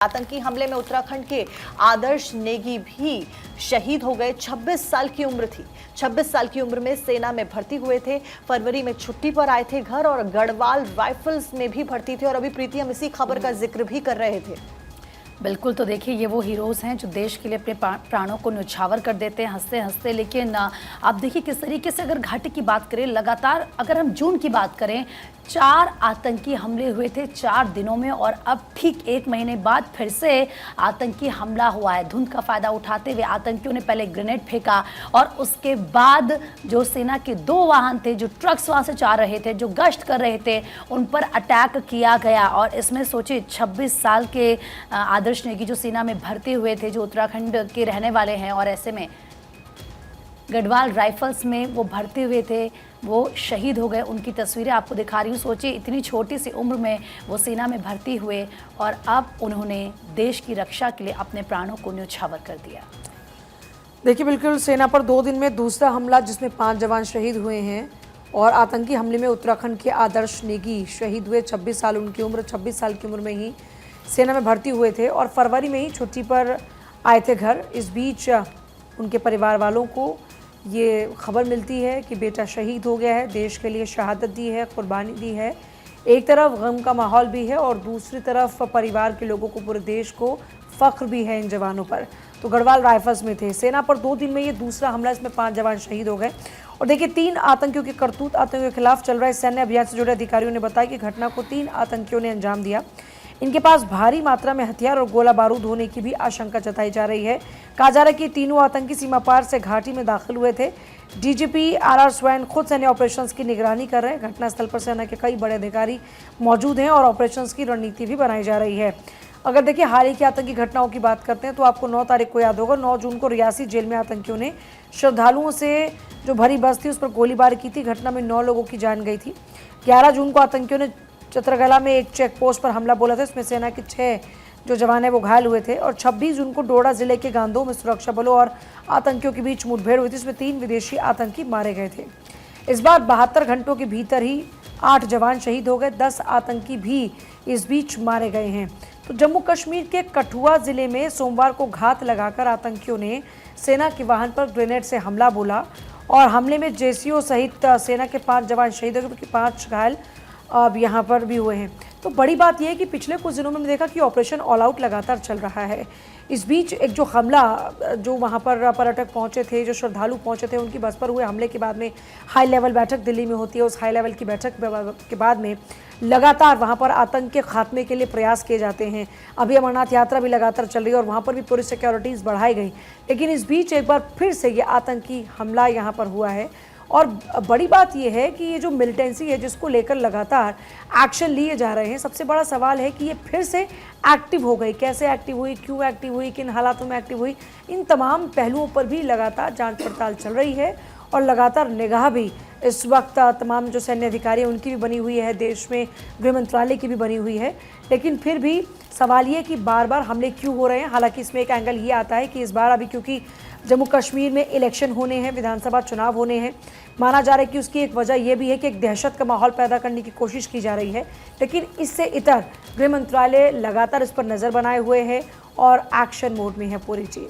आतंकी हमले में उत्तराखंड के आदर्श नेगी भी शहीद हो गए। 26 साल की उम्र थी। 26 साल की उम्र में सेना में भर्ती हुए थे। फरवरी में छुट्टी पर आए थे घर और गढ़वाल राइफल्स में भी भर्ती थे। और अभी प्रीति हम इसी खबर का जिक्र भी कर रहे थे। बिल्कुल, तो देखिए ये वो हीरोज़ हैं जो देश के लिए अपने प्राणों को न्यौछावर कर देते हैं हंसते हंसते। लेकिन आप देखिए किस तरीके से अगर घाटी की बात करें, लगातार अगर हम जून की बात करें, 4 आतंकी हमले हुए थे 4 दिनों में। और अब ठीक 1 महीने बाद फिर से आतंकी हमला हुआ है। धुंध का फायदा उठाते हुए आतंकियों ने पहले ग्रेनेड फेंका और उसके बाद जो सेना के 2 वाहन थे, जो ट्रक्स वहां से जा रहे थे, जो गश्त कर रहे थे, उन पर अटैक किया गया। और इसमें सोचिए 26 साल के आदर्श नेगी जो सेना में भर्ती हुए थे, जो उत्तराखंड के रहने वाले हैं, और ऐसे में गढ़वाल राइफल्स में वो भर्ती हुए थे, वो शहीद हो गए। उनकी तस्वीरें आपको दिखा रही हूँ। सोचिए इतनी छोटी सी उम्र में वो सेना में भर्ती हुए और अब उन्होंने देश की रक्षा के लिए अपने प्राणों को न्यौछावर कर दिया। देखिए बिल्कुल, सेना पर 2 दिन में दूसरा हमला जिसमें 5 जवान शहीद हुए हैं। और आतंकी हमले में उत्तराखंड के आदर्श नेगी शहीद हुए। 26 साल उनकी उम्र, 26 साल की उम्र में ही सेना में भर्ती हुए थे और फरवरी में ही छुट्टी पर आए थे घर। इस बीच उनके परिवार वालों को ये खबर मिलती है कि बेटा शहीद हो गया है, देश के लिए शहादत दी है, कुर्बानी दी है। एक तरफ गम का माहौल भी है और दूसरी तरफ परिवार के लोगों को, पूरे देश को फख्र भी है इन जवानों पर। तो गढ़वाल राइफल्स में थे। सेना पर 2 दिन में ये दूसरा हमला, इसमें 5 जवान शहीद हो गए। और देखिए 3 आतंकियों की करतूत आतंकियों के खिलाफ चल रहे सैन्य अभियान से जुड़े अधिकारियों ने बताया कि घटना को 3 आतंकियों ने अंजाम दिया। इनके पास भारी मात्रा में हथियार और गोला बारूद होने की भी आशंका जताई जा रही है। कहा जा रहा है कि तीनों आतंकी सीमा पार से घाटी में दाखिल हुए थे। डीजीपी आर स्वैन खुद सैन्य ऑपरेशंस की निगरानी कर रहे हैं। घटनास्थल पर सेना के कई बड़े अधिकारी मौजूद हैं और ऑपरेशंस की रणनीति भी बनाई जा रही है। अगर देखिए हाल ही की आतंकी घटनाओं की बात करते हैं तो आपको 9 तारीख को याद होगा, 9 जून को रियासी जेल में आतंकियों ने श्रद्धालुओं से जो भरी बस थी उस पर गोलीबारी की थी। घटना में 9 लोगों की जान गई थी। 11 जून को आतंकियों ने चित्रकला में एक चेक पोस्ट पर हमला बोला था। इसमें सेना के 6 जो जवान है वो घायल हुए थे। और 26 जून को डोडा जिले के गांधो में सुरक्षा बलों और आतंकियों के बीच मुठभेड़ हुई थी। इसमें 3 विदेशी आतंकी मारे गए थे। इस बार 72 घंटों के भीतर ही 8 जवान शहीद हो गए, 10 आतंकी भी इस बीच मारे गए हैं। तो जम्मू कश्मीर के कठुआ जिले में सोमवार को घात लगाकर आतंकियों ने सेना के वाहन पर ग्रेनेड से हमला बोला और हमले में जेसीओ सहित सेना के 5 जवान शहीद हो गए, 5 घायल अब यहाँ पर भी हुए हैं। तो बड़ी बात यह है कि पिछले कुछ दिनों में हमने देखा कि ऑपरेशन ऑल आउट लगातार चल रहा है। इस बीच एक जो हमला, जो वहाँ पर पर्यटक पहुँचे थे, जो श्रद्धालु पहुँचे थे, उनकी बस पर हुए हमले के बाद में हाई लेवल बैठक दिल्ली में होती है। उस हाई लेवल की बैठक के बाद में लगातार वहाँ पर आतंक के खात्मे के लिए प्रयास किए जाते हैं। अभी अमरनाथ यात्रा भी लगातार चल रही है और वहाँ पर भी पूरी सिक्योरिटीज़ बढ़ाई गई। लेकिन इस बीच एक बार फिर से ये आतंकी हमला यहाँ पर हुआ है। और बड़ी बात यह है कि ये जो मिलिटेंसी है जिसको लेकर लगातार एक्शन लिए जा रहे हैं, सबसे बड़ा सवाल है कि ये फिर से एक्टिव हो गई। कैसे एक्टिव हुई, क्यों एक्टिव हुई, किन हालातों में एक्टिव हुई, इन तमाम पहलुओं पर भी लगातार जांच पड़ताल चल रही है। और लगातार निगाह भी इस वक्त तमाम जो सैन्य अधिकारी हैं उनकी भी बनी हुई है, देश में गृह मंत्रालय की भी बनी हुई है। लेकिन फिर भी सवाल ये कि बार बार हमले क्यों हो रहे हैं। हालांकि इसमें एक एंगल ये आता है कि इस बार अभी क्योंकि जम्मू कश्मीर में इलेक्शन होने हैं, विधानसभा चुनाव होने हैं, माना जा रहा है कि उसकी एक वजह यह भी है कि एक दहशत का माहौल पैदा करने की कोशिश की जा रही है। लेकिन इससे इतर गृह मंत्रालय लगातार इस पर नज़र बनाए हुए है और एक्शन मोड में है पूरी टीम।